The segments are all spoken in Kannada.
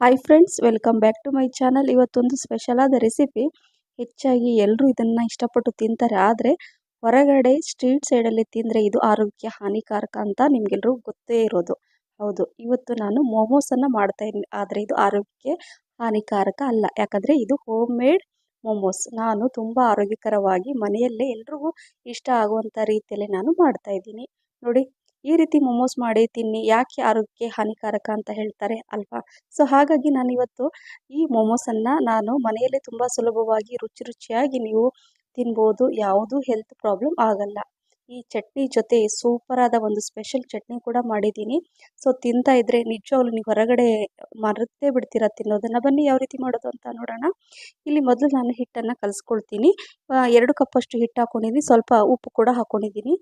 Hi friends, welcome back to my channel. ಇವತ್ತೊಂದು ಸ್ಪೆಷಲ್ ಆದ ರೆಸಿಪಿ. ಹೆಚ್ಚಾಗಿ ಎಲ್ಲರೂ ಇದನ್ನು ಇಷ್ಟಪಟ್ಟು ತಿಂತಾರೆ. ಆದರೆ ಹೊರಗಡೆ ಸ್ಟ್ರೀಟ್ ಸೈಡಲ್ಲಿ ತಿಂದರೆ ಇದು ಆರೋಗ್ಯ ಹಾನಿಕಾರಕ ಅಂತ ನಿಮಗೆಲ್ಲರೂ ಗೊತ್ತೇ ಇರೋದು. ಹೌದು, ಇವತ್ತು ನಾನು ಮೋಮೋಸನ್ನು ಮಾಡ್ತಾ ಇದ್ದೀನಿ. ಆದರೆ ಇದು ಆರೋಗ್ಯಕ್ಕೆ ಹಾನಿಕಾರಕ ಅಲ್ಲ, ಯಾಕಂದರೆ ಇದು ಹೋಮ್ ಮೇಡ್ ಮೋಮೋಸ್. ನಾನು ತುಂಬ ಆರೋಗ್ಯಕರವಾಗಿ ಮನೆಯಲ್ಲೇ ಎಲ್ರಿಗೂ ಇಷ್ಟ ಆಗುವಂಥ ರೀತಿಯಲ್ಲಿ ನಾನು ಮಾಡ್ತಾ ಇದ್ದೀನಿ. ನೋಡಿ, ಈ ರೀತಿ ಮೊಮೋಸ್ ಮಾಡಿ ತಿನ್ನಿ, ಯಾಕೆ ಆರೋಗ್ಯಕ್ಕೆ ಹಾನಿಕಾರಕ ಅಂತ ಹೇಳ್ತಾರೆ ಅಲ್ವಾ. ಸೊ ಹಾಗಾಗಿ ನಾನಿವತ್ತು ಈ ಮೊಮೋಸನ್ನು ನಾನು ಮನೆಯಲ್ಲೇ ತುಂಬ ಸುಲಭವಾಗಿ ರುಚಿ ರುಚಿಯಾಗಿ ನೀವು ತಿನ್ಬೋದು. ಯಾವುದೂ ಹೆಲ್ತ್ ಪ್ರಾಬ್ಲಮ್ ಆಗಲ್ಲ. ಈ ಚಟ್ನಿ ಜೊತೆ ಸೂಪರ್ ಆದ ಒಂದು ಸ್ಪೆಷಲ್ ಚಟ್ನಿ ಕೂಡ ಮಾಡಿದ್ದೀನಿ. ಸೊ ತಿಂತಾ ಇದ್ರೆ ನಿಜವಾಗ್ಲೂ ನೀವು ಹೊರಗಡೆ ಮರೆತೇ ಬಿಡ್ತೀರಾ ತಿನ್ನೋದನ್ನು. ಬನ್ನಿ ಯಾವ ರೀತಿ ಮಾಡೋದು ಅಂತ ನೋಡೋಣ. ಇಲ್ಲಿ ಮೊದಲು ನಾನು ಹಿಟ್ಟನ್ನು ಕಲಿಸ್ಕೊಳ್ತೀನಿ. 2 ಕಪ್ಪಷ್ಟು ಹಿಟ್ಟು ಹಾಕ್ಕೊಂಡಿದ್ದೀನಿ. ಸ್ವಲ್ಪ ಉಪ್ಪು ಕೂಡ ಹಾಕ್ಕೊಂಡಿದ್ದೀನಿ.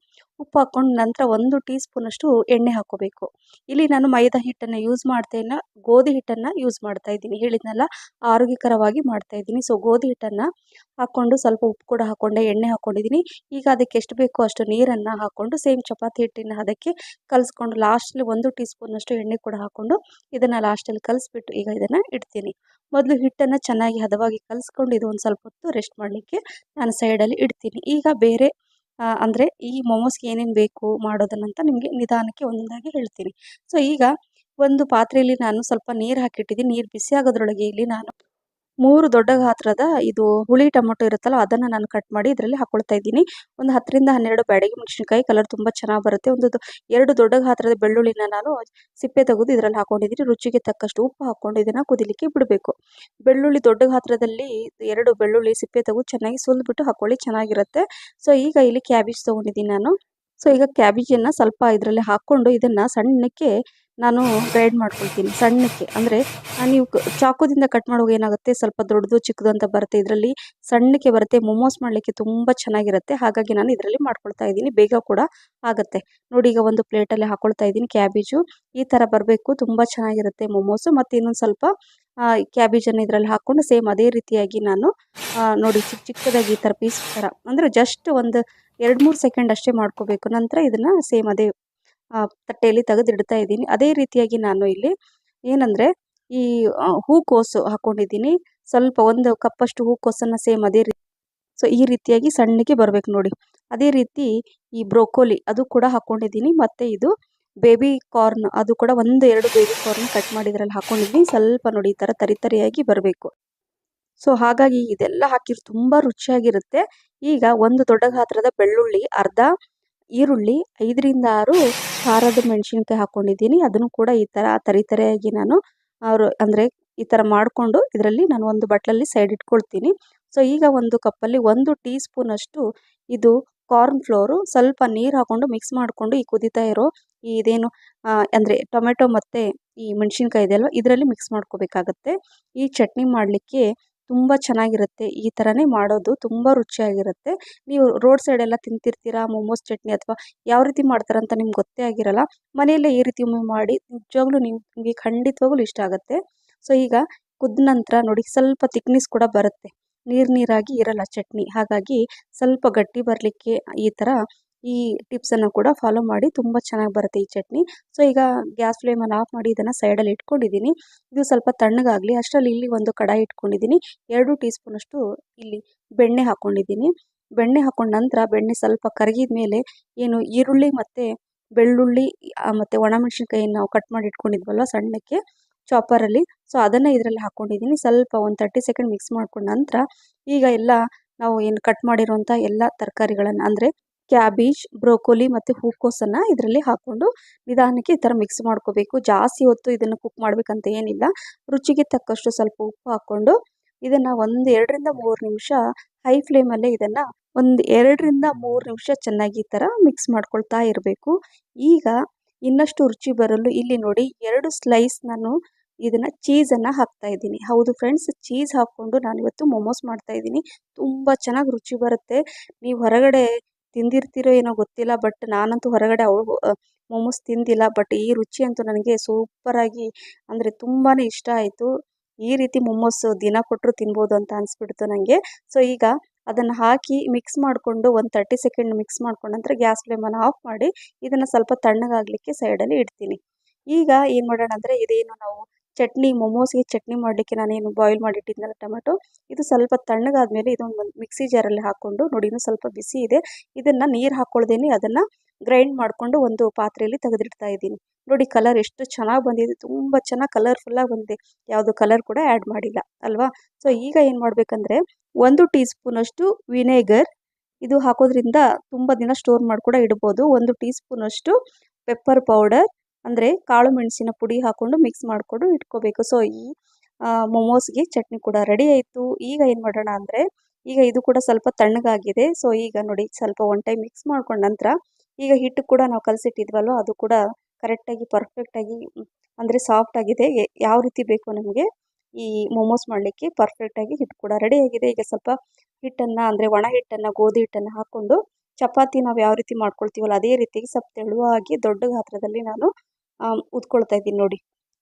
ಉಪ್ಪು ಹಾಕ್ಕೊಂಡು ನಂತರ 1 ಟೀ ಸ್ಪೂನಷ್ಟು ಎಣ್ಣೆ ಹಾಕ್ಕೋಬೇಕು. ಇಲ್ಲಿ ನಾನು ಮೈದಾ ಹಿಟ್ಟನ್ನು ಯೂಸ್ ಮಾಡ್ತಾ ಇಲ್ಲ, ಗೋಧಿ ಹಿಟ್ಟನ್ನು ಯೂಸ್ ಮಾಡ್ತಾ ಇದ್ದೀನಿ. ಹೇಳಿದ್ನಲ್ಲ, ಆರೋಗ್ಯಕರವಾಗಿ ಮಾಡ್ತಾ ಇದ್ದೀನಿ. ಸೊ ಗೋಧಿ ಹಿಟ್ಟನ್ನು ಹಾಕ್ಕೊಂಡು ಸ್ವಲ್ಪ ಉಪ್ಪು ಕೂಡ ಹಾಕ್ಕೊಂಡೆ, ಎಣ್ಣೆ ಹಾಕ್ಕೊಂಡಿದ್ದೀನಿ. ಈಗ ಅದಕ್ಕೆ ಎಷ್ಟು ಬೇಕೋ ಅಷ್ಟು ನೀರನ್ನು ಹಾಕ್ಕೊಂಡು ಸೇಮ್ ಚಪಾತಿ ಹಿಟ್ಟಿನ ಅದಕ್ಕೆ ಕಲಿಸ್ಕೊಂಡು ಲಾಸ್ಟಲ್ಲಿ 1 ಟೀ ಸ್ಪೂನಷ್ಟು ಎಣ್ಣೆ ಕೂಡ ಹಾಕ್ಕೊಂಡು ಇದನ್ನು ಲಾಸ್ಟಲ್ಲಿ ಕಲಿಸ್ಬಿಟ್ಟು ಈಗ ಇದನ್ನು ಇಡ್ತೀನಿ. ಮೊದಲು ಹಿಟ್ಟನ್ನು ಚೆನ್ನಾಗಿ ಹದವಾಗಿ ಕಲಿಸ್ಕೊಂಡು ಇದು ಒಂದು ಸ್ವಲ್ಪ ಹೊತ್ತು ರೆಸ್ಟ್ ಮಾಡಲಿಕ್ಕೆ ನಾನು ಸೈಡಲ್ಲಿ ಇಡ್ತೀನಿ. ಈಗ ಬೇರೆ ಅಂದರೆ ಈ ಮೊಮೋಸ್ಗೆ ಏನೇನು ಬೇಕು ಮಾಡೋದನ್ನಂತ ನಿಮಗೆ ನಿಧಾನಕ್ಕೆ ಒಂದೊಂದಾಗಿ ಹೇಳ್ತೀನಿ. ಸೊ ಈಗ ಒಂದು ಪಾತ್ರೆಯಲ್ಲಿ ನಾನು ಸ್ವಲ್ಪ ನೀರು ಹಾಕಿಟ್ಟಿದ್ದೀನಿ. ನೀರು ಬಿಸಿ ಆಗೋದ್ರೊಳಗೆ ಇಲ್ಲಿ ನಾನು 3 ದೊಡ್ಡ ಗಾತ್ರದ ಇದು ಹುಳಿ ಟೊಮೊಟೊ ಇರುತ್ತಲ್ಲ, ಅದನ್ನು ನಾನು ಕಟ್ ಮಾಡಿ ಇದರಲ್ಲಿ ಹಾಕ್ಕೊಳ್ತಾ ಇದ್ದೀನಿ. ಒಂದು 10ರಿಂದ 12 ಬ್ಯಾಡಗಿ ಮೆಣಸಿನಕಾಯಿ, ಕಲರ್ ತುಂಬ ಚೆನ್ನಾಗಿ ಬರುತ್ತೆ. 2 ದೊಡ್ಡ ಗಾತ್ರದ ಬೆಳ್ಳುಳ್ಳಿನ ನಾನು ಸಿಪ್ಪೆ ತೆಗೆದು ಇದರಲ್ಲಿ ಹಾಕ್ಕೊಂಡಿದ್ದೀನಿ. ರುಚಿಗೆ ತಕ್ಕಷ್ಟು ಉಪ್ಪು ಹಾಕ್ಕೊಂಡು ಇದನ್ನು ಕುದಿಲಿಕ್ಕೆ ಬಿಡಬೇಕು. ಬೆಳ್ಳುಳ್ಳಿ ದೊಡ್ಡ ಗಾತ್ರದಲ್ಲಿ 2 ಬೆಳ್ಳುಳ್ಳಿ ಸಿಪ್ಪೆ ತೆಗೆದು ಚೆನ್ನಾಗಿ ಸುಲಿದ್ಬಿಟ್ಟು ಹಾಕ್ಕೊಳ್ಳಿ, ಚೆನ್ನಾಗಿರುತ್ತೆ. ಸೊ ಈಗ ಇಲ್ಲಿ ಕ್ಯಾಬೇಜ್ ತೊಗೊಂಡಿದ್ದೀನಿ ನಾನು. ಸೊ ಈಗ ಕ್ಯಾಬೇಜನ್ನು ಸ್ವಲ್ಪ ಇದರಲ್ಲಿ ಹಾಕ್ಕೊಂಡು ಇದನ್ನು ಸಣ್ಣಕ್ಕೆ ನಾನು ಗ್ರೈಂಡ್ ಮಾಡ್ಕೊಳ್ತೀನಿ. ಸಣ್ಣಕ್ಕೆ ಅಂದರೆ ನೀವು ಚಾಕುದಿಂದ ಕಟ್ ಮಾಡುವಾಗ ಏನಾಗುತ್ತೆ, ಸ್ವಲ್ಪ ದೊಡ್ಡದು ಚಿಕ್ಕದು ಅಂತ ಬರುತ್ತೆ. ಇದರಲ್ಲಿ ಸಣ್ಣಕ್ಕೆ ಬರುತ್ತೆ. ಮೊಮೋಸ್ ಮಾಡಲಿಕ್ಕೆ ತುಂಬ ಚೆನ್ನಾಗಿರುತ್ತೆ. ಹಾಗಾಗಿ ನಾನು ಇದರಲ್ಲಿ ಮಾಡ್ಕೊಳ್ತಾ ಇದ್ದೀನಿ, ಬೇಗ ಕೂಡ ಆಗುತ್ತೆ. ನೋಡಿ, ಈಗ ಒಂದು ಪ್ಲೇಟಲ್ಲಿ ಹಾಕ್ಕೊಳ್ತಾ ಇದ್ದೀನಿ. ಕ್ಯಾಬೇಜು ಈ ಥರ ಬರಬೇಕು, ತುಂಬ ಚೆನ್ನಾಗಿರುತ್ತೆ ಮೊಮೋಸು. ಮತ್ತು ಇನ್ನೊಂದು ಸ್ವಲ್ಪ ಕ್ಯಾಬೇಜನ್ನು ಇದರಲ್ಲಿ ಹಾಕ್ಕೊಂಡು ಸೇಮ್ ಅದೇ ರೀತಿಯಾಗಿ ನಾನು ನೋಡಿ ಚಿಕ್ಕದಾಗಿ ಈ ಥರ ಪೀಸ್ ಥರ ಅಂದರೆ ಜಸ್ಟ್ ಒಂದು 2-3 ಸೆಕೆಂಡ್ ಅಷ್ಟೇ ಮಾಡ್ಕೋಬೇಕು. ನಂತರ ಇದನ್ನು ಸೇಮ್ ಅದೇ ತಟ್ಟೆಯಲ್ಲಿ ತೆಗೆದಿಡ್ತಾ ಇದ್ದೀನಿ. ಅದೇ ರೀತಿಯಾಗಿ ನಾನು ಇಲ್ಲಿ ಏನಂದರೆ ಈ ಹೂಕೋಸು ಹಾಕ್ಕೊಂಡಿದ್ದೀನಿ. ಸ್ವಲ್ಪ 1 ಕಪ್ಪಷ್ಟು ಹೂಕೋಸನ್ನು ಸೇಮ್ ಅದೇ ರೀತಿ, ಸೊ ಈ ರೀತಿಯಾಗಿ ಸಣ್ಣಗೆ ಬರಬೇಕು ನೋಡಿ. ಅದೇ ರೀತಿ ಈ ಬ್ರೋಕೋಲಿ ಅದು ಕೂಡ ಹಾಕ್ಕೊಂಡಿದ್ದೀನಿ. ಮತ್ತು ಇದು ಬೇಬಿ ಕಾರ್ನ್, ಅದು ಕೂಡ 1-2 ಬೇಬಿ ಕಾರ್ನ್ ಕಟ್ ಮಾಡಿ ಇದರಲ್ಲಿ ಹಾಕ್ಕೊಂಡಿದ್ದೀನಿ. ಸ್ವಲ್ಪ ನೋಡಿ ಈ ಥರ ತರಿಯಾಗಿ ಬರಬೇಕು. ಸೊ ಹಾಗಾಗಿ ಇದೆಲ್ಲ ಹಾಕಿದ್ರೆ ತುಂಬ ರುಚಿಯಾಗಿರುತ್ತೆ. ಈಗ 1 ದೊಡ್ಡ ಗಾತ್ರದ ಬೆಳ್ಳುಳ್ಳಿ, ಅರ್ಧ ಈರುಳ್ಳಿ, 5ರಿಂದ 6 ಖಾರದ ಮೆಣಸಿನ್ಕಾಯಿ ಹಾಕ್ಕೊಂಡಿದ್ದೀನಿ. ಅದನ್ನು ಕೂಡ ಈ ಥರ ತರಿಯಾಗಿ ನಾನು ಅಂದರೆ ಈ ಥರ ಮಾಡಿಕೊಂಡು ಇದರಲ್ಲಿ ನಾನು ಒಂದು ಬಟ್ಲಲ್ಲಿ ಸೈಡ್ ಇಟ್ಕೊಳ್ತೀನಿ. ಸೊ ಈಗ 1 ಕಪ್ಪಲ್ಲಿ 1 ಟೀ ಸ್ಪೂನಷ್ಟು ಇದು ಕಾರ್ನ್ ಫ್ಲೋರು, ಸ್ವಲ್ಪ ನೀರು ಹಾಕ್ಕೊಂಡು ಮಿಕ್ಸ್ ಮಾಡಿಕೊಂಡು ಈ ಕುದೀತಾ ಇರೋ ಇದೇನು ಅಂದರೆ ಟೊಮೆಟೊ ಮತ್ತು ಈ ಮೆಣಸಿನ್ಕಾಯಿ ಇದೆಯಲ್ವ, ಇದರಲ್ಲಿ ಮಿಕ್ಸ್ ಮಾಡ್ಕೋಬೇಕಾಗತ್ತೆ. ಈ ಚಟ್ನಿ ಮಾಡಲಿಕ್ಕೆ ತುಂಬ ಚೆನ್ನಾಗಿರುತ್ತೆ. ಈ ಥರನೇ ಮಾಡೋದು, ತುಂಬ ರುಚಿಯಾಗಿರುತ್ತೆ. ನೀವು ರೋಡ್ ಸೈಡೆಲ್ಲ ತಿಂತಿರ್ತೀರಾ ಮೊಮೋಸ್ ಚಟ್ನಿ, ಅಥವಾ ಯಾವ ರೀತಿ ಮಾಡ್ತಾರಂತ ನಿಮ್ಗೆ ಗೊತ್ತೇ ಆಗಿರಲ್ಲ. ಮನೆಯಲ್ಲೇ ಈ ರೀತಿ ಒಮ್ಮೆ ಮಾಡಿ ನಿಜವಾಗ್ಲೂ ನಿಮಗೆ ಖಂಡಿತವಾಗ್ಲೂ ಇಷ್ಟ ಆಗುತ್ತೆ. ಸೊ ಈಗ ಕುದ್ದ ನಂತರ ನೋಡಿ ಸ್ವಲ್ಪ ತಿಕ್ನೆಸ್ ಕೂಡ ಬರುತ್ತೆ, ನೀರಾಗಿ ಇರಲ್ಲ ಚಟ್ನಿ. ಹಾಗಾಗಿ ಸ್ವಲ್ಪ ಗಟ್ಟಿ ಬರಲಿಕ್ಕೆ ಈ ಥರ ಈ ಟಿಪ್ಸನ್ನು ಕೂಡ ಫಾಲೋ ಮಾಡಿ, ತುಂಬ ಚೆನ್ನಾಗಿ ಬರುತ್ತೆ ಈ ಚಟ್ನಿ. ಸೊ ಈಗ ಗ್ಯಾಸ್ ಫ್ಲೇಮನ್ನು ಆಫ್ ಮಾಡಿ ಇದನ್ನು ಸೈಡಲ್ಲಿ ಇಟ್ಕೊಂಡಿದ್ದೀನಿ. ಇದು ಸ್ವಲ್ಪ ತಣ್ಣಗಾಗಲಿ ಅಷ್ಟರಲ್ಲಿ ಇಲ್ಲಿ ಒಂದು ಕಡಾಯಿ ಇಟ್ಕೊಂಡಿದ್ದೀನಿ. 2 ಟೀ ಸ್ಪೂನಷ್ಟು ಇಲ್ಲಿ ಬೆಣ್ಣೆ ಹಾಕ್ಕೊಂಡಿದ್ದೀನಿ. ಬೆಣ್ಣೆ ಹಾಕ್ಕೊಂಡ ನಂತರ ಬೆಣ್ಣೆ ಸ್ವಲ್ಪ ಕರಗಿದ ಮೇಲೆ ಏನು ಈರುಳ್ಳಿ ಮತ್ತು ಬೆಳ್ಳುಳ್ಳಿ ಮತ್ತು ಒಣಮೆಣಸಿನ್ಕಾಯಿ ನಾವು ಕಟ್ ಮಾಡಿ ಇಟ್ಕೊಂಡಿದ್ವಲ್ವ ಸಣ್ಣಕ್ಕೆ ಚಾಪರಲ್ಲಿ, ಸೊ ಅದನ್ನು ಇದರಲ್ಲಿ ಹಾಕ್ಕೊಂಡಿದ್ದೀನಿ. ಸ್ವಲ್ಪ ಒಂದು 30 ಸೆಕೆಂಡ್ ಮಿಕ್ಸ್ ಮಾಡ್ಕೊಂಡ ನಂತರ ಈಗ ಎಲ್ಲ ನಾವು ಏನು ಕಟ್ ಮಾಡಿರೋಂಥ ಎಲ್ಲ ತರಕಾರಿಗಳನ್ನು ಅಂದರೆ ಕ್ಯಾಬೇಜ್, ಬ್ರೋಕೋಲಿ ಮತ್ತು ಹೂಕೋಸನ್ನು ಇದರಲ್ಲಿ ಹಾಕ್ಕೊಂಡು ನಿಧಾನಕ್ಕೆ ಈ ಥರ ಮಿಕ್ಸ್ ಮಾಡ್ಕೋಬೇಕು. ಜಾಸ್ತಿ ಹೊತ್ತು ಇದನ್ನು ಕುಕ್ ಮಾಡಬೇಕಂತ ಏನಿಲ್ಲ. ರುಚಿಗೆ ತಕ್ಕಷ್ಟು ಸ್ವಲ್ಪ ಉಪ್ಪು ಹಾಕ್ಕೊಂಡು ಇದನ್ನು 2ರಿಂದ 3 ನಿಮಿಷ ಹೈ ಫ್ಲೇಮಲ್ಲೇ ಇದನ್ನು 2ರಿಂದ 3 ನಿಮಿಷ ಚೆನ್ನಾಗಿ ಈ ಥರ ಮಿಕ್ಸ್ ಮಾಡ್ಕೊಳ್ತಾ ಇರಬೇಕು. ಈಗ ಇನ್ನಷ್ಟು ರುಚಿ ಬರಲು ಇಲ್ಲಿ ನೋಡಿ 2 ಸ್ಲೈಸ್ ನಾನು ಇದನ್ನು ಚೀಸನ್ನು ಹಾಕ್ತಾ ಇದ್ದೀನಿ. ಹೌದು ಫ್ರೆಂಡ್ಸ್, ಚೀಸ್ ಹಾಕ್ಕೊಂಡು ನಾನಿವತ್ತು ಮೊಮೋಸ್ ಮಾಡ್ತಾ ಇದ್ದೀನಿ. ತುಂಬ ಚೆನ್ನಾಗಿ ರುಚಿ ಬರುತ್ತೆ. ನೀವು ಹೊರಗಡೆ ತಿಂದಿರ್ತೀರೋ ಏನೋ ಗೊತ್ತಿಲ್ಲ, ಬಟ್ ನಾನಂತೂ ಹೊರಗಡೆ ಮೊಮೋಸ್ ತಿಂದಿಲ್ಲ. ಬಟ್ ಈ ರುಚಿ ಅಂತೂ ನನಗೆ ಸೂಪರಾಗಿ ಅಂದರೆ ತುಂಬಾ ಇಷ್ಟ ಆಯಿತು. ಈ ರೀತಿ ಮೊಮೋಸ್ ದಿನ ಕೊಟ್ಟರು ತಿನ್ಬೋದು ಅಂತ ಅನಿಸ್ಬಿಡ್ತು ನನಗೆ. ಸೊ ಈಗ ಅದನ್ನು ಹಾಕಿ ಮಿಕ್ಸ್ ಮಾಡಿಕೊಂಡು ಒಂದು 30 ಸೆಕೆಂಡ್ ಮಿಕ್ಸ್ ಮಾಡ್ಕೊಂಡ ನಂತರ ಗ್ಯಾಸ್ ಫ್ಲೇಮನ್ನು ಆಫ್ ಮಾಡಿ ಇದನ್ನು ಸ್ವಲ್ಪ ತಣ್ಣಗಾಗಲಿಕ್ಕೆ ಸೈಡಲ್ಲಿ ಇಡ್ತೀನಿ. ಈಗ ಏನು ಮಾಡೋಣ ಅಂದರೆ ಇದೇನು ನಾವು ಚಟ್ನಿ ಮೊಮೋಸ್ಗೆ ಚಟ್ನಿ ಮಾಡಲಿಕ್ಕೆ ನಾನೇನು ಬಾಯ್ಲ್ ಮಾಡಿಟ್ಟಿದ್ನಲ್ಲ ಟೊಮೆಟೊ, ಇದು ಸ್ವಲ್ಪ ತಣ್ಣಗಾದ್ಮೇಲೆ ಇದೊಂದು ಮಿಕ್ಸಿ ಜಾರಲ್ಲಿ ಹಾಕ್ಕೊಂಡು ನೋಡಿ, ಇನ್ನೂ ಸ್ವಲ್ಪ ಬಿಸಿ ಇದೆ. ಇದನ್ನು ನೀರು ಹಾಕ್ಕೊಳ್ದೇನೆ ಅದನ್ನು ಗ್ರೈಂಡ್ ಮಾಡಿಕೊಂಡು ಒಂದು ಪಾತ್ರೆಯಲ್ಲಿ ತೆಗೆದಿಡ್ತಾ ಇದ್ದೀನಿ. ನೋಡಿ ಕಲರ್ ಎಷ್ಟು ಚೆನ್ನಾಗಿ ಬಂದಿದೆ, ತುಂಬ ಚೆನ್ನಾಗಿ ಕಲರ್ಫುಲ್ಲಾಗಿ ಬಂದಿದೆ. ಯಾವುದು ಕಲರ್ ಕೂಡ ಆ್ಯಡ್ ಮಾಡಿಲ್ಲ ಅಲ್ವಾ. ಸೊ ಈಗ ಏನು ಮಾಡಬೇಕಂದ್ರೆ 1 ಟೀ ಸ್ಪೂನಷ್ಟು ವಿನೆಗರ್, ಇದು ಹಾಕೋದ್ರಿಂದ ತುಂಬ ದಿನ ಸ್ಟೋರ್ ಮಾಡಿ ಕೂಡ ಇಡ್ಬೋದು. 1 ಟೀ ಸ್ಪೂನಷ್ಟು ಪೆಪ್ಪರ್ ಪೌಡರ್ ಅಂದರೆ ಕಾಳು ಮೆಣಸಿನ ಪುಡಿ ಹಾಕ್ಕೊಂಡು ಮಿಕ್ಸ್ ಮಾಡಿಕೊಂಡು ಇಟ್ಕೋಬೇಕು. ಸೊ ಈ ಮೊಮೋಸ್ಗೆ ಚಟ್ನಿ ಕೂಡ ರೆಡಿ ಆಯಿತು. ಈಗ ಏನು ಮಾಡೋಣ ಅಂದರೆ, ಈಗ ಇದು ಕೂಡ ಸ್ವಲ್ಪ ತಣ್ಣಗಾಗಿದೆ. ಸೊ ಈಗ ನೋಡಿ ಸ್ವಲ್ಪ ಒನ್ ಟೈಮ್ ಮಿಕ್ಸ್ ಮಾಡ್ಕೊಂಡ ನಂತರ ಈಗ ಹಿಟ್ಟು ಕೂಡ ನಾವು ಕಲಸಿಟ್ಟಿದ್ವಲ್ವ ಅದು ಕೂಡ ಕರೆಕ್ಟಾಗಿ ಪರ್ಫೆಕ್ಟಾಗಿ ಅಂದರೆ ಸಾಫ್ಟ್ ಆಗಿದೆ. ಯಾವ ರೀತಿ ಬೇಕು ನಮಗೆ ಈ ಮೊಮೋಸ್ ಮಾಡಲಿಕ್ಕೆ ಪರ್ಫೆಕ್ಟಾಗಿ ಹಿಟ್ಟು ಕೂಡ ರೆಡಿಯಾಗಿದೆ. ಈಗ ಸ್ವಲ್ಪ ಹಿಟ್ಟನ್ನು ಅಂದರೆ ಒಣ ಹಿಟ್ಟನ್ನು, ಗೋಧಿ ಹಿಟ್ಟನ್ನು ಹಾಕ್ಕೊಂಡು ಚಪಾತಿ ನಾವು ಯಾವ ರೀತಿ ಮಾಡ್ಕೊಳ್ತೀವಲ್ಲ ಅದೇ ರೀತಿಯಾಗಿ ಸ್ವಲ್ಪ ತೆಳುವಾಗಿ ದೊಡ್ಡ ಗಾತ್ರದಲ್ಲಿ ನಾನು ಉದ್ಕೊಳ್ತಾ ಇದ್ದೀನಿ. ನೋಡಿ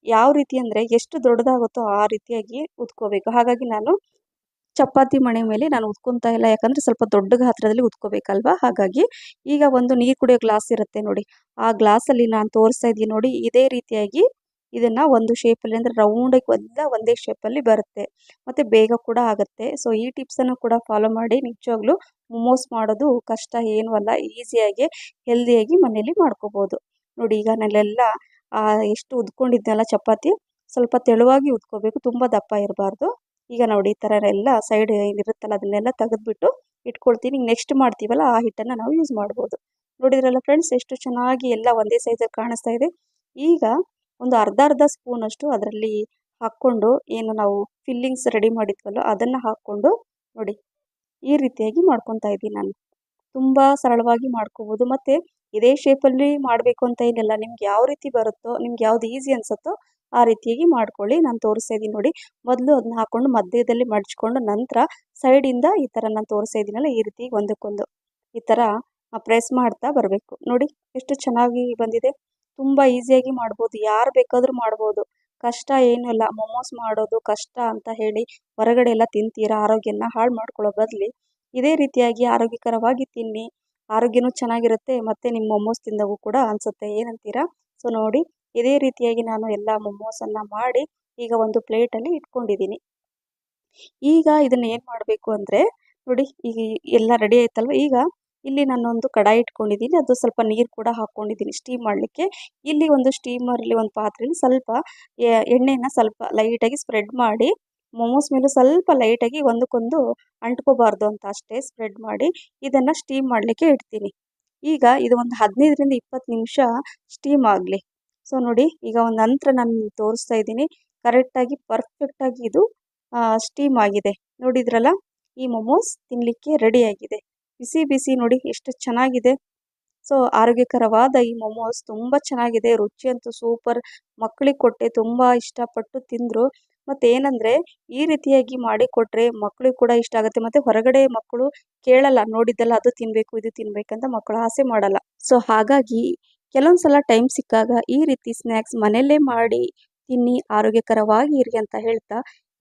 ಯಾವ ರೀತಿ ಅಂದರೆ ಎಷ್ಟು ದೊಡ್ಡದಾಗುತ್ತೋ ಆ ರೀತಿಯಾಗಿ ಉದ್ಕೋಬೇಕು. ಹಾಗಾಗಿ ನಾನು ಚಪಾತಿ ಮಣೆ ಮೇಲೆ ನಾನು ಉದ್ಕೊತಾ ಇಲ್ಲ, ಯಾಕಂದರೆ ಸ್ವಲ್ಪ ದೊಡ್ಡ ಗಾತ್ರದಲ್ಲಿ ಉದ್ಕೋಬೇಕಲ್ವಾ. ಹಾಗಾಗಿ ಈಗ ಒಂದು ನೀರು ಕುಡಿಯೋ ಗ್ಲಾಸ್ ಇರುತ್ತೆ ನೋಡಿ, ಆ ಗ್ಲಾಸಲ್ಲಿ ನಾನು ತೋರಿಸ್ತಾ ಇದ್ದೀನಿ ನೋಡಿ, ಇದೇ ರೀತಿಯಾಗಿ ಇದನ್ನು ಒಂದು ಶೇಪಲ್ಲಿ ಅಂದರೆ ರೌಂಡಾಗಿ ಒಂದೇ ಶೇಪಲ್ಲಿ ಬರುತ್ತೆ ಮತ್ತು ಬೇಗ ಕೂಡ ಆಗುತ್ತೆ. ಸೊ ಈ ಟಿಪ್ಸನ್ನು ಕೂಡ ಫಾಲೋ ಮಾಡಿ. ನಿಜವಾಗ್ಲೂ ಮೊಮೋಸ್ ಮಾಡೋದು ಕಷ್ಟ ಏನೂ ಅಲ್ಲ, ಈಸಿಯಾಗಿ ಹೆಲ್ದಿಯಾಗಿ ಮನೇಲಿ ಮಾಡ್ಕೋಬೋದು. ನೋಡಿ ಈಗ ನಾನೆಲ್ಲ ಎಷ್ಟು ಉದ್ಕೊಂಡಿದ್ನಲ್ಲ ಚಪಾತಿ, ಸ್ವಲ್ಪ ತೆಳುವಾಗಿ ಉದ್ಕೋಬೇಕು, ತುಂಬ ದಪ್ಪ ಇರಬಾರ್ದು. ಈಗ ನೋಡಿ ಈ ಥರ ಎಲ್ಲ ಸೈಡ್ ಏನಿರುತ್ತಲ್ಲ ಅದನ್ನೆಲ್ಲ ತೆಗೆದುಬಿಟ್ಟು ಇಟ್ಕೊಳ್ತೀನಿ. ನೆಕ್ಸ್ಟ್ ಮಾಡ್ತೀವಲ್ಲ ಆ ಹಿಟ್ಟನ್ನು ನಾವು ಯೂಸ್ ಮಾಡ್ಬೋದು. ನೋಡಿದ್ರಲ್ಲ ಫ್ರೆಂಡ್ಸ್, ಎಷ್ಟು ಚೆನ್ನಾಗಿ ಎಲ್ಲ ಒಂದೇ ಸೈಜಲ್ಲಿ ಕಾಣಿಸ್ತಾ ಇದೆ. ಈಗ ಒಂದು ಅರ್ಧ ಸ್ಪೂನಷ್ಟು ಅದರಲ್ಲಿ ಹಾಕ್ಕೊಂಡು ಏನು ನಾವು ಫಿಲ್ಲಿಂಗ್ಸ್ ರೆಡಿ ಮಾಡಿದ್ವಲ್ಲ ಅದನ್ನು ಹಾಕ್ಕೊಂಡು ನೋಡಿ ಈ ರೀತಿಯಾಗಿ ಮಾಡ್ಕೊತಾ ಇದ್ದೀನಿ ನಾನು. ತುಂಬ ಸರಳವಾಗಿ ಮಾಡ್ಕೋಬೋದು ಮತ್ತು ಇದೇ ಶೇಪಲ್ಲಿ ಮಾಡಬೇಕು ಅಂತ ಏನಿಲ್ಲ. ನಿಮ್ಗೆ ಯಾವ ರೀತಿ ಬರುತ್ತೋ, ನಿಮ್ಗೆ ಯಾವ್ದು ಈಸಿ ಅನಿಸುತ್ತೋ ಆ ರೀತಿಯಾಗಿ ಮಾಡ್ಕೊಳ್ಳಿ. ನಾನು ತೋರಿಸ್ತಾ ಇದ್ದೀನಿ ನೋಡಿ, ಮೊದಲು ಅದನ್ನ ಹಾಕ್ಕೊಂಡು ಮಧ್ಯದಲ್ಲಿ ಮಡಚ್ಕೊಂಡು ನಂತರ ಸೈಡಿಂದ ಈ ಥರ ನಾನು ತೋರಿಸ್ತಾ ಇದ್ದೀನಲ್ಲ ಈ ರೀತಿ ಒಂದಕ್ಕೊಂದು ಈ ಥರ ಪ್ರೆಸ್ ಮಾಡ್ತಾ ಬರಬೇಕು. ನೋಡಿ ಎಷ್ಟು ಚೆನ್ನಾಗಿ ಬಂದಿದೆ. ತುಂಬ ಈಸಿಯಾಗಿ ಮಾಡ್ಬೋದು, ಯಾರು ಬೇಕಾದರೂ ಮಾಡ್ಬೋದು, ಕಷ್ಟ ಏನೂ ಇಲ್ಲ. ಮೊಮೋಸ್ ಮಾಡೋದು ಕಷ್ಟ ಅಂತ ಹೇಳಿ ಹೊರಗಡೆ ಎಲ್ಲ ತಿಂತೀರಾ, ಆರೋಗ್ಯನ ಹಾಳು ಮಾಡ್ಕೊಳ್ಳೋ ಬದಲು ಇದೇ ರೀತಿಯಾಗಿ ಆರೋಗ್ಯಕರವಾಗಿ ತಿನ್ನಿ, ಆರೋಗ್ಯನೂ ಚೆನ್ನಾಗಿರುತ್ತೆ ಮತ್ತು ನಿಮ್ಮ ಮೊಮೋಸ್ ತಿಂದಾಗೂ ಕೂಡ ಅನಿಸುತ್ತೆ. ಏನಂತೀರಾ? ಸೊ ನೋಡಿ ಇದೇ ರೀತಿಯಾಗಿ ನಾನು ಎಲ್ಲ ಮೊಮೋಸನ್ನು ಮಾಡಿ ಈಗ ಒಂದು ಪ್ಲೇಟಲ್ಲಿ ಇಟ್ಕೊಂಡಿದ್ದೀನಿ. ಈಗ ಇದನ್ನು ಏನು ಮಾಡಬೇಕು ಅಂದರೆ ನೋಡಿ, ಈಗ ಎಲ್ಲ ರೆಡಿ ಆಯ್ತಲ್ವ. ಈಗ ಇಲ್ಲಿ ನಾನೊಂದು ಕಡಾಯಿ ಇಟ್ಕೊಂಡಿದ್ದೀನಿ, ಅದು ಸ್ವಲ್ಪ ನೀರು ಕೂಡ ಹಾಕ್ಕೊಂಡಿದ್ದೀನಿ ಸ್ಟೀಮ್ ಮಾಡಲಿಕ್ಕೆ. ಇಲ್ಲಿ ಒಂದು ಸ್ಟೀಮರಲ್ಲಿ ಒಂದು ಪಾತ್ರೆಯಲ್ಲಿ ಸ್ವಲ್ಪ ಎಣ್ಣೆನ ಸ್ವಲ್ಪ ಲೈಟಾಗಿ ಸ್ಪ್ರೆಡ್ ಮಾಡಿ, ಮೊಮೋಸ್ ಮೇಲೂ ಸ್ವಲ್ಪ ಲೈಟಾಗಿ ಒಂದಕ್ಕೊಂದು ಅಂಟ್ಕೋಬಾರ್ದು ಅಂತ ಅಷ್ಟೇ ಸ್ಪ್ರೆಡ್ ಮಾಡಿ ಇದನ್ನು ಸ್ಟೀಮ್ ಮಾಡಲಿಕ್ಕೆ ಇಡ್ತೀನಿ. ಈಗ ಇದು ಒಂದು 15ರಿಂದ 20 ನಿಮಿಷ ಸ್ಟೀಮ್ ಆಗಲಿ. ಸೊ ನೋಡಿ ಈಗ ಒಂದು ನಂತರ ನಾನು ತೋರಿಸ್ತಾ ಇದ್ದೀನಿ, ಕರೆಕ್ಟಾಗಿ ಪರ್ಫೆಕ್ಟಾಗಿ ಇದು ಸ್ಟೀಮ್ ಆಗಿದೆ. ನೋಡಿದ್ರಲ್ಲ, ಈ ಮೊಮೋಸ್ ತಿನ್ನಲಿಕ್ಕೆ ರೆಡಿಯಾಗಿದೆ. ಬಿಸಿ ಬಿಸಿ ನೋಡಿ ಎಷ್ಟು ಚೆನ್ನಾಗಿದೆ. ಸೊ ಆರೋಗ್ಯಕರವಾದ ಈ ಮೊಮೋಸ್ ತುಂಬ ಚೆನ್ನಾಗಿದೆ, ರುಚಿ ಅಂತೂ ಸೂಪರ್. ಮಕ್ಕಳಿಗೆ ಕೊಟ್ಟೆ ತುಂಬ ಇಷ್ಟಪಟ್ಟು ತಿಂದರು. ಮತ್ತು ಏನಂದರೆ ಈ ರೀತಿಯಾಗಿ ಮಾಡಿಕೊಟ್ರೆ ಮಕ್ಕಳಿಗೆ ಕೂಡ ಇಷ್ಟ ಆಗುತ್ತೆ ಮತ್ತು ಹೊರಗಡೆ ಮಕ್ಕಳು ಕೇಳಲ್ಲ, ನೋಡಿದ್ದೆಲ್ಲ ಅದು ತಿನ್ನಬೇಕು ಇದು ತಿನ್ನಬೇಕಂತ ಮಕ್ಕಳು ಆಸೆ ಮಾಡಲ್ಲ. ಸೊ ಹಾಗಾಗಿ ಕೆಲವೊಂದು ಸಲ ಟೈಮ್ ಸಿಕ್ಕಾಗ ಈ ರೀತಿ ಸ್ನ್ಯಾಕ್ಸ್ ಮನೆಯಲ್ಲೇ ಮಾಡಿ ತಿನ್ನಿ, ಆರೋಗ್ಯಕರವಾಗಿ ಇರಿ ಅಂತ ಹೇಳ್ತಾ,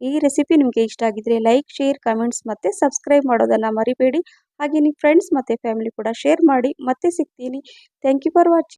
ಈ ರೆಸಿಪಿ ನಿಮಗೆ ಇಷ್ಟ ಆಗಿದ್ರೆ ಲೈಕ್, ಶೇರ್, ಕಮೆಂಟ್ಸ್ ಮತ್ತು ಸಬ್ಸ್ಕ್ರೈಬ್ ಮಾಡೋದನ್ನು ಮರಿಬೇಡಿ. ಹಾಗೆ ನಿಮ್ಮ ಫ್ರೆಂಡ್ಸ್ ಮತ್ತು ಫ್ಯಾಮಿಲಿ ಕೂಡ ಶೇರ್ ಮಾಡಿ. ಮತ್ತೆ ಸಿಗ್ತೀನಿ. Thank you for watching.